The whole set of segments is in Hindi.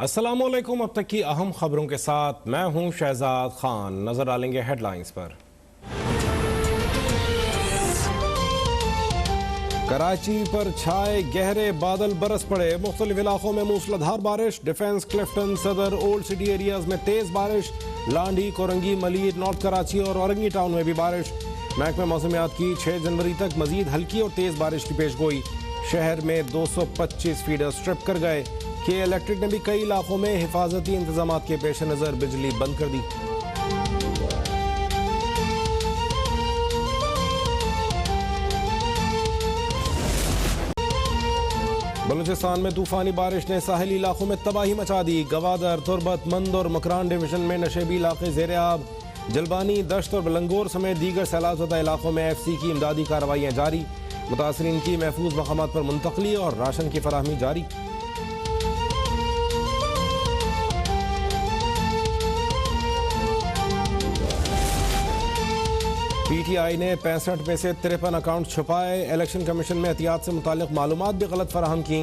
अस्सलामुअलैकुम। अब तक की अहम खबरों के साथ मैं हूं शहजाद खान। नजर डालेंगे हेडलाइंस पर। कराची पर छाए गहरे बादल, बरस पड़े मुख्तलिफ इलाकों में मूसलाधार बारिश। डिफेंस, क्लिफ्टन, सदर, ओल्ड सिटी एरियाज में तेज बारिश। लांडी, कोरंगी, मलीर, नॉर्थ कराची और औरंगी टाउन में भी बारिश। महकमे मौसमियात की 6 जनवरी तक मजीद हल्की और तेज बारिश की पेशगोई। शहर में 225 फीडर स्ट्रिप कर गए। के इलेक्ट्रिक ने भी कई इलाकों में हिफाजती इंतजाम के पेश नज़र बिजली बंद कर दी। बलूचिस्तान में तूफानी बारिश ने साहिली इलाकों में तबाही मचा दी। गवादर, तुरबत, मंद और मकरान डिवीजन में नशेबी इलाके ज़ेर आब। जलबानी, दश्त और बलंगोर समेत दीगर सैलाब ज़दा इलाकों में FC की इमदादी कार्रवाइयाँ जारी। मुतासरीन की महफूज मकामात पर मुंतकली और राशन की फराहमी जारी। PTI ने 65 में से 53 अकाउंट छुपाए। इलेक्शन कमीशन में एहतियात से मुतालिक मालूमात भी गलत फराहम की।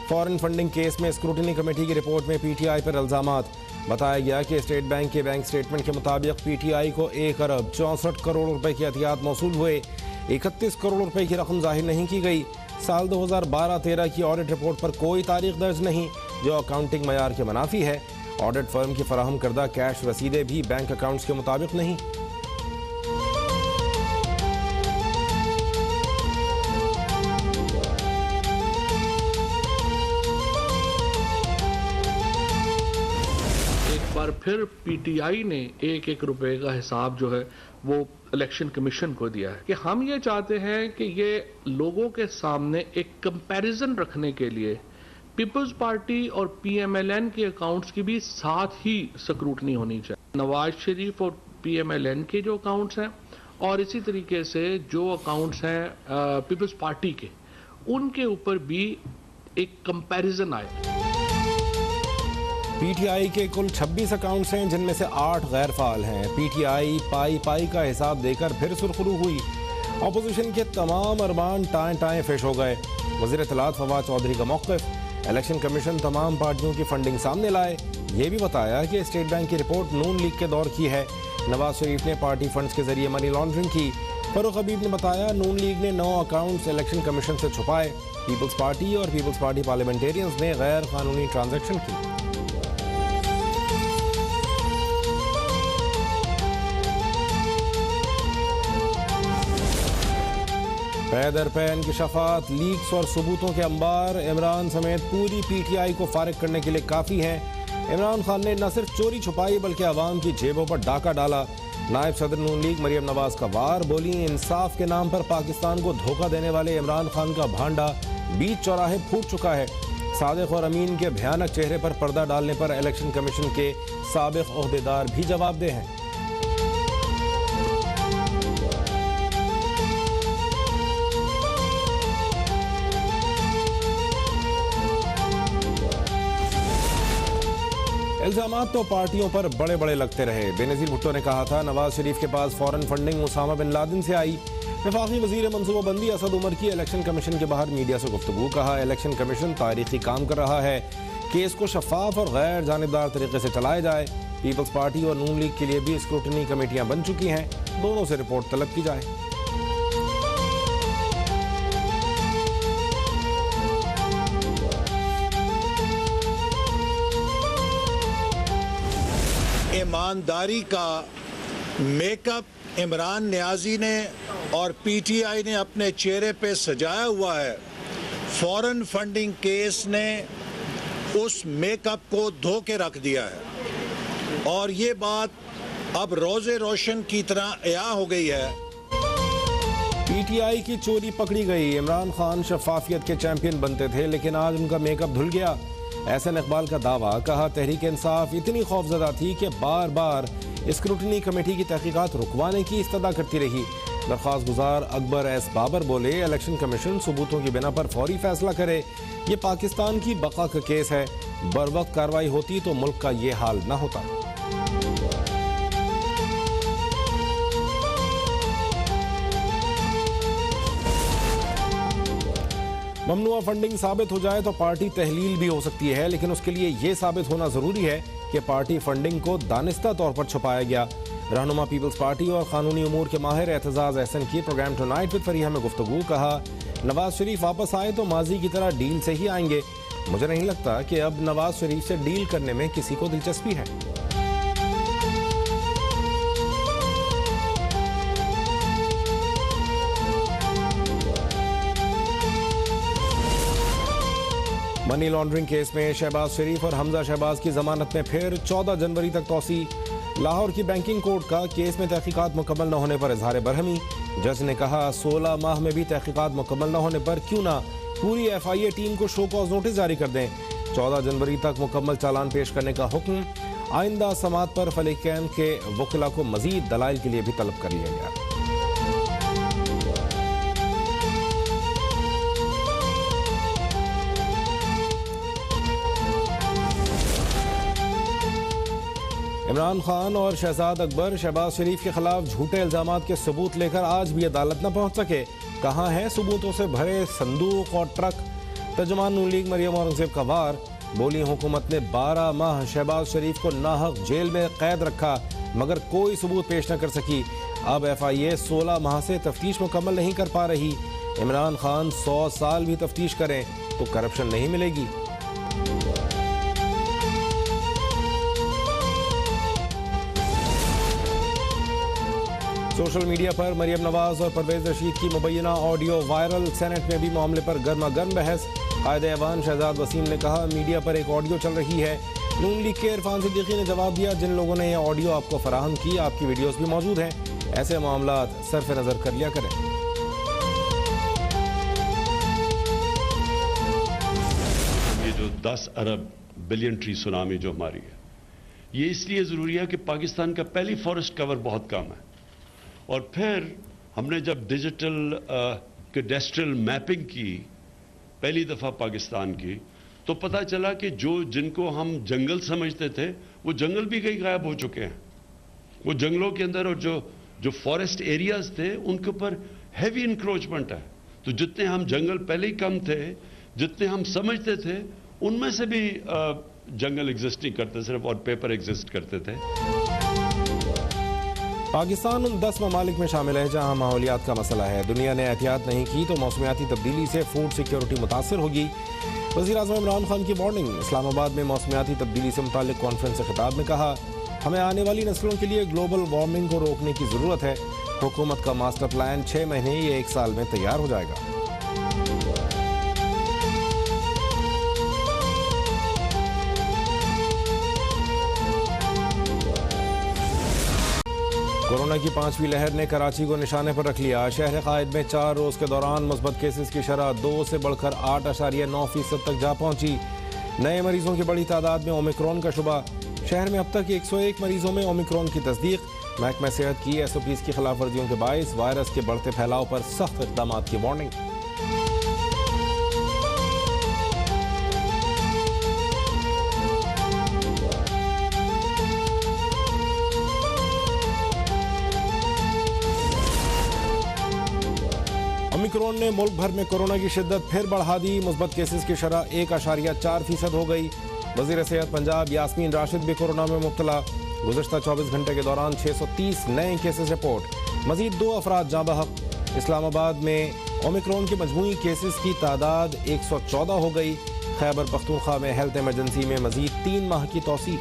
फॉरेन फंडिंग केस में स्क्रूटनी कमेटी की रिपोर्ट में PTI पर इल्जामात। बताया गया कि स्टेट बैंक के बैंक स्टेटमेंट के मुताबिक PTI को 1 अरब 64 करोड़ रुपए की एहतियात मौसूल हुए। 31 करोड़ रुपए की रकम जाहिर नहीं की गई। साल 2012-13 की ऑडिट रिपोर्ट पर कोई तारीख दर्ज नहीं, जो अकाउंटिंग मयार के मुनाफी है। ऑडिट फर्म की फराहम करदा कैश रसीदें भी बैंक अकाउंट्स के मुताबिक नहीं। फिर PTI ने 1-1 रुपए का हिसाब जो है वो इलेक्शन कमीशन को दिया है कि हम ये चाहते हैं कि ये लोगों के सामने एक कंपैरिजन रखने के लिए पीपल्स पार्टी और PMLN के अकाउंट्स की भी साथ ही स्क्रूटनी होनी चाहिए। नवाज शरीफ और PMLN के जो अकाउंट्स हैं और इसी तरीके से जो अकाउंट्स हैं पीपल्स पार्टी के, उनके ऊपर भी एक कंपैरिजन आए। PTI के कुल 26 अकाउंट्स हैं, जिनमें से 8 गैर फाल हैं। PTI पाई का हिसाब देकर फिर सुरखरू हुई। अपोजिशन के तमाम अरमान टाएं फिश हो गए। वज़ीर इत्तलात फवाद चौधरी का मौक़िफ़। इलेक्शन कमीशन तमाम पार्टियों की फंडिंग सामने लाए। ये भी बताया कि स्टेट बैंक की रिपोर्ट नून लीग के दौर की है। नवाज शरीफ ने पार्टी फंड्स के जरिए मनी लॉन्ड्रिंग की। फरूख हबीब ने बताया नून लीग ने 9 अकाउंट्स इलेक्शन कमीशन से छुपाए। पीपल्स पार्टी और पीपल्स पार्टी पार्लियामेंटेरियंस ने गैर कानूनी ट्रांजैक्शन की। पैदर पे इंकशाफात, लीक्स और सबूतों के अंबार इमरान समेत पूरी PTI को फारिग करने के लिए काफ़ी हैं। इमरान खान ने न सिर्फ चोरी छुपाई बल्कि आवाम की जेबों पर डाका डाला। नायब सदर नून लीग मरियम नवाज का वार, बोली इंसाफ के नाम पर पाकिस्तान को धोखा देने वाले इमरान खान का भांडा बीच चौराहे फूट चुका है। सादिक और अमीन के भयानक चेहरे पर पर्दा डालने पर इलेक्शन कमीशन के साबिक ओहदेदार भी जवाबदेह हैं। इल्जामात तो पार्टियों पर बड़े बड़े लगते रहे। बेनज़ीर भुट्टो ने कहा था नवाज शरीफ के पास foreign funding Osama bin Laden से आई। वफाकी वजीर मनसूबाबंदी असद उमर की इलेक्शन कमीशन के बाहर मीडिया से गुफ्तगू। कहा इलेक्शन कमीशन तारीखी काम कर रहा है, केस को शफाफ और गैर जानिबदार तरीके से चलाया जाए। पीपल्स पार्टी और नून लीग के लिए भी स्क्रूटनी कमेटियाँ बन चुकी हैं, दोनों से रिपोर्ट तलब की जाए। ईमानदारी का मेकअप इमरान नियाजी ने और PTI ने अपने चेहरे पे सजाया हुआ है। फॉरेन फंडिंग केस ने उस मेकअप को धो के रख दिया है और ये बात अब रोज़े रोशन की तरह अया हो गई है। PTI की चोरी पकड़ी गई। इमरान खान शफाफियत के चैंपियन बनते थे, लेकिन आज उनका मेकअप धुल गया। एहसन इकबाल का दावा। कहा तहरीक इंसाफ इतनी खौफजदा थी कि बार बार स्क्रूटनी कमेटी की तहकीकात रुकवाने की इस्तदा करती रही। दरख्वास्त गुजार अकबर एस बाबर बोले इलेक्शन कमीशन सबूतों की बिना पर फौरी फैसला करे। ये पाकिस्तान की बका का केस है, बर वक्त कार्रवाई होती तो मुल्क का ये हाल न होता। ममनुआ फंडिंग साबित हो जाए तो पार्टी तहलील भी हो सकती है, लेकिन उसके लिए ये साबित होना जरूरी है कि पार्टी फंडिंग को दानिस्ता तौर पर छुपाया गया। रहनुमा पीपल्स पार्टी और कानूनी उमूर के माहिर एतजाज एहसन की प्रोग्राम टुनाइट विद फरीहा में गुफ्तगू। कहा, नवाज शरीफ वापस आए तो माजी की तरह डील से ही आएंगे। मुझे नहीं लगता कि अब नवाज शरीफ से डील करने में किसी को दिलचस्पी है। मनी लॉन्ड्रिंग केस में शहबाज शरीफ और हमजा शहबाज की जमानत में फिर 14 जनवरी तक तौसी। लाहौर की बैंकिंग कोर्ट का केस में तहकीकात मुकम्मल न होने पर इजहार बरहमी। जज ने कहा, 16 माह में भी तहकीकात मुकम्मल न होने पर क्यों ना पूरी FIA टीम को शो कॉज नोटिस जारी कर दें। 14 जनवरी तक मुकम्मल चालान पेश करने का हुक्म। आइंदा समात पर फरीकैन के वकीला को मजीद दलाइल के लिए भी तलब कर लिया गया। इमरान खान और शहजाद अकबर शहबाज शरीफ के खिलाफ झूठे इल्जामात के सबूत लेकर आज भी अदालत न पहुंच सके। कहाँ हैं सबूतों से भरे संदूक और ट्रक। तर्जुमान नून लीग मरियम औरंगजेब का वार। बोली, हुकूमत ने 12 माह शहबाज शरीफ को नाहक जेल में कैद रखा मगर कोई सबूत पेश न कर सकी। अब FIA 16 माह से तफ्तीश मुकम्मल नहीं कर पा रही। इमरान खान 100 साल भी तफ्तीश करें तो करप्शन नहीं मिलेगी। सोशल मीडिया पर मरियम नवाज और परवेज रशीद की मुबैना ऑडियो वायरल। सेनेट में भी मामले पर गर्मा गर्म बहस। कायदे ऐवान शहजाद वसीम ने कहा, मीडिया पर एक ऑडियो चल रही है। नून लीग के इरफान सिद्दीकी ने जवाब दिया, जिन लोगों ने यह ऑडियो आपको फराहम की आपकी वीडियोस भी मौजूद हैं। ऐसे मामला सरफ नजर कर लिया करें। ये जो 10 अरब बिलियन ट्री सुनामी जो हमारी है, ये इसलिए जरूरी है कि पाकिस्तान का पहली फॉरेस्ट कवर बहुत कम है और फिर हमने जब डिजिटल कैडेस्ट्रल मैपिंग की पहली दफा पाकिस्तान की, तो पता चला कि जिनको हम जंगल समझते थे वो जंगल भी कहीं गायब हो चुके हैं। वो जंगलों के अंदर और जो फॉरेस्ट एरियाज थे उनके ऊपर हैवी इंक्रोचमेंट है। तो जितने हम जंगल पहले ही कम थे, जितने हम समझते थे, उनमें से भी जंगल एग्जिस्ट नहीं करते, सिर्फ और पेपर एग्जिस्ट करते थे। पाकिस्तान उन 10 ममालिक में शामिल है जहां माहौलियात का मसला है। दुनिया ने एहतियात नहीं की तो मौसमियाती तब्दीली से फूड सिक्योरिटी मुतासर होगी। वज़ीर-ए-आज़म इमरान खान की वार्निंग। इस्लामाबाद में मौसमियाती तब्दीली से मुताल्लिक कॉन्फ्रेंस से खिताब में कहा, हमें आने वाली नस्लों के लिए ग्लोबल वार्मिंग को रोकने की ज़रूरत है। हुकूमत का मास्टर प्लान 6 महीने या 1 साल में तैयार हो जाएगा। कोरोना की 5वीं लहर ने कराची को निशाने पर रख लिया। शहर कायद में 4 रोज के दौरान मुस्बत केसेस की शरह 2 से बढ़कर 8.9% तक जा पहुंची। नए मरीजों की बड़ी तादाद में ओमिक्रॉन का शुबा। शहर में अब तक 101 मरीजों में ओमिक्रॉन की तस्दीक। महकमा सेहत की SOPs की खिलाफ वर्जियों के बायस वायरस के बढ़ते फैलाव पर सख्त इक़दाम की वार्निंग। ओमिक्रॉन ने मुल्क भर में कोरोना की शिद्दत फिर बढ़ा दी। मुस्बत केसेस की शरह 1.4% हो गई। वज़ीर सेहत पंजाब यास्मीन राशिद भी कोरोना में मुब्तला। गुज़श्ता 24 घंटे के दौरान 630 नए केसेस रिपोर्ट। मजीद 2 अफराद जाँ बहक। इस्लामाबाद में ओमिक्रॉन के मजमूई केसेस की तादाद 114 हो गई। खैबर पख्तूनख्वा में हेल्थ इमरजेंसी में मजीद 3 माह की तौसी।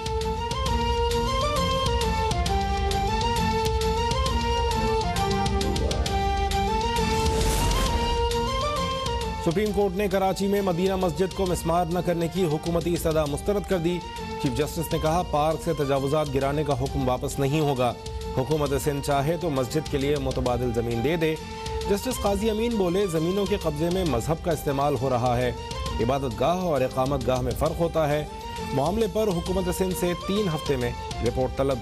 सुप्रीम कोर्ट ने कराची में मदीना मस्जिद को मिस्मार न करने की हुकूमती सदा मुस्तरद कर दी। चीफ जस्टिस ने कहा, पार्क से तजावुजात गिराने का हुक्म वापस नहीं होगा। हुकूमत सिंध चाहे तो मस्जिद के लिए मुतबादिल ज़मीन दे दे। जस्टिस काजी अमीन बोले, ज़मीनों के कब्जे में मजहब का इस्तेमाल हो रहा है। इबादत गाह और इकामत गाह में फ़र्क होता है। मामले पर हुकूमत सिंध से 3 हफ्ते में रिपोर्ट तलब।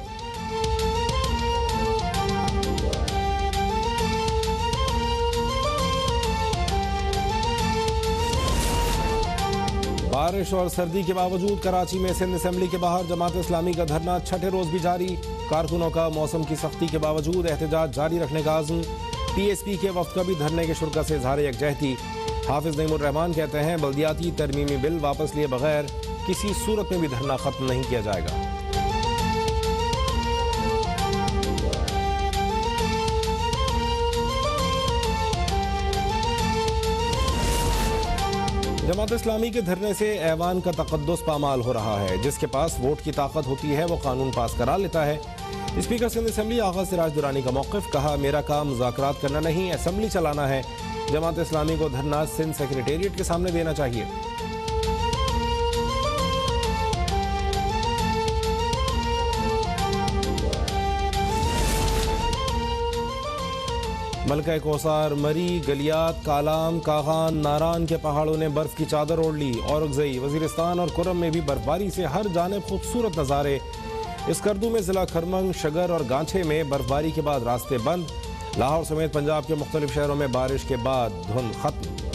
बारिश और सर्दी के बावजूद कराची में सिंध असेंबली के बाहर जमात इस्लामी का धरना 6ठे रोज भी जारी। कारकुनों का मौसम की सख्ती के बावजूद एहतजाज जारी रखने का आज़म। PSP के वफ्द का भी धरने के शुरा से इजहार यकजहती। हाफिज नईमुर रहमान कहते हैं बल्दियाती तरमीमी बिल वापस लिए बगैर किसी सूरत में भी धरना खत्म नहीं किया जाएगा। जमात इस्लामी के धरने से ऐवान का तकद्दुस पामाल हो रहा है। जिसके पास वोट की ताकत होती है वो कानून पास करा लेता है। स्पीकर सिंध असेंबली आगा सिराज दुरानी का मौक़िफ़, कहा मेरा काम मुज़ाकरात करना नहीं, असेंबली चलाना है। जमात इस्लामी को धरना सिंध सेक्रेटेरिएट के सामने देना चाहिए। मलका कोसार, मरी, गलियात, कालाम, कागान, नारान के पहाड़ों ने बर्फ की चादर ओढ़ ली। औरंगज़ई, वज़ीरिस्तान और कुरम में भी बर्फबारी से हर जानिब खूबसूरत नज़ारे। स्कर्दू में ज़िला खरमंग, शगर और गांछे में बर्फबारी के बाद रास्ते बंद। लाहौर समेत पंजाब के मुख्तलिफ शहरों में बारिश के बाद धुंध खत्म।